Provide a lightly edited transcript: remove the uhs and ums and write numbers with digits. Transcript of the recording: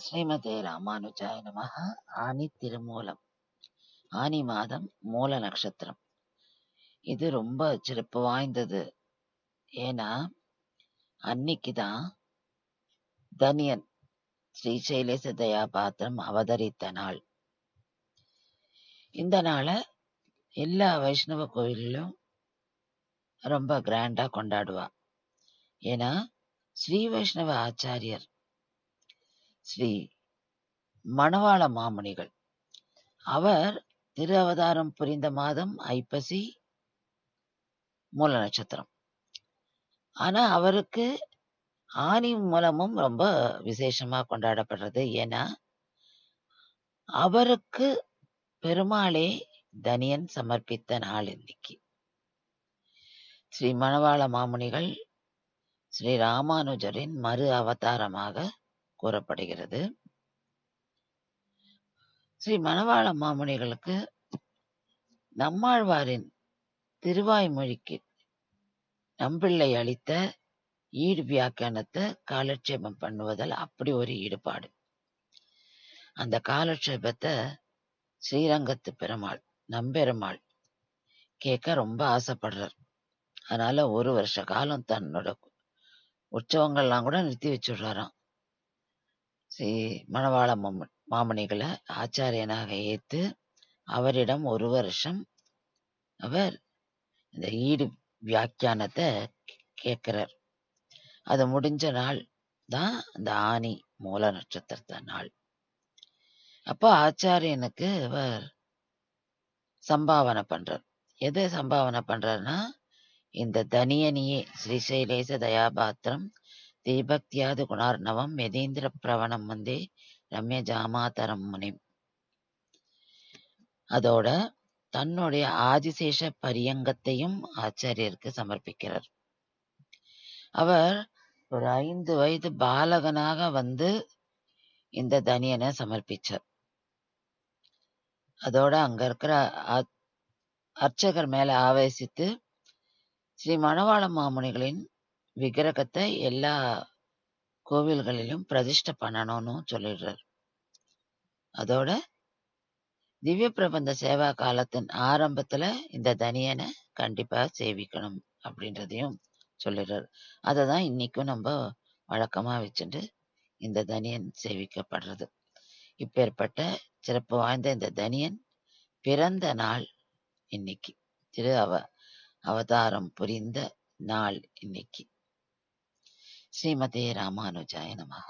ஸ்ரீமதே ராமானுஜாய நமஹ. ஆனி திருமூலம், ஆனி மாதம் மூல நட்சத்திரம். இது ரொம்ப சிறப்பு வாய்ந்தது. ஏன்னா அன்னைக்குதான் தனியன் ஸ்ரீசைலேச தயாபாத்திரம் அவதரித்த நாள். இந்த நாளை எல்லா வைஷ்ணவ கோயிலும் ரொம்ப கிராண்டா கொண்டாடுவா. ஏன்னா ஸ்ரீ வைஷ்ணவ ஆச்சாரியர் ஸ்ரீ மணவாள மாமுனிகள் அவர் திரு அவதாரம் புரிந்த மாதம் ஐப்பசி மூல நட்சத்திரம். ஆனா அவருக்கு ஆனி மூலமும் ரொம்ப விசேஷமா கொண்டாடப்படுறது. ஏன்னா அவருக்கு பெருமாளே தனியன் சமர்ப்பித்த நாள் இன்னைக்கு. ஸ்ரீ மணவாள மாமுனிகள் ஸ்ரீ ராமானுஜரின் மறு அவதாரமாக கூறப்படுகிறது. ஸ்ரீ மணவாள மாமுனிகளுக்கு நம்மாழ்வாரின் திருவாய்மொழிக்கு நம்பிள்ளை அளித்த ஈடு வியாக்கியானத்தை காலட்சேபம் பண்ணுவதில் அப்படி ஒரு ஈடுபாடு. அந்த காலட்சேபத்தை ஸ்ரீரங்கத்து பெருமாள் நம்பெருமாள் கேட்க ரொம்ப ஆசைப்படுறார். அதனால ஒரு வருஷ காலம் தன்னோட உற்சவங்கள்லாம் கூட நிறுத்தி வச்சுடுறாராம். ஸ்ரீ மணவாள மாமுனிகளை ஆச்சாரியனாக ஏத்து அவரிடம் ஒரு வருஷம் அவர் இந்த ஈடு வியாக்கியானத்தை கேட்கிறார். அது முடிஞ்ச நாள் தான் இந்த ஆனி மூல நட்சத்திரத்த நாள். அப்போ ஆச்சாரியனுக்கு அவர் சம்பாவனை பண்றார். எதை சம்பாவனை பண்றாருன்னா, இந்த தனியனியே ஸ்ரீசைலேச தயாபாத்திரம் தீபக்தியாது குணார்ணவம் யதீந்திர பிரவணம் வந்தே ரம்ய ஜாமாதரம் முனிம். அதோட தன்னுடைய ஆதிசேஷ பரியங்கத்தையும் ஆச்சாரியருக்கு சமர்ப்பிக்கிறார். அவர் ஒரு 5 வயது பாலகனாக வந்து இந்த தனியனை சமர்ப்பிச்சார். அதோட அங்க இருக்கிற அர்ச்சகர் மேல ஆவேசித்து ஸ்ரீ மணவாள மாமுனிகளின் விக்கிரகத்தை எல்லா கோவில்களிலும் பிரதிஷ்டை பண்ணணும்னு சொல்லிடுறார். அதோட திவ்ய பிரபந்த சேவா காலத்தின் ஆரம்பத்துல இந்த தனியனை கண்டிப்பா சேவிக்கணும் அப்படின்றதையும் சொல்லிடுறார். அதை தான் இன்னைக்கும் நம்ம வழக்கமா வச்சுட்டு இந்த தனியன் சேவிக்கப்படுறது. இப்பேற்பட்ட சிறப்பு வாய்ந்த இந்த தனியன் பிறந்த நாள் இன்னைக்கு. திரு அவதாரம் புரிந்த நாள் இன்னைக்கு. ஸ்ரீமதே ராமானுஜாய நமஹ.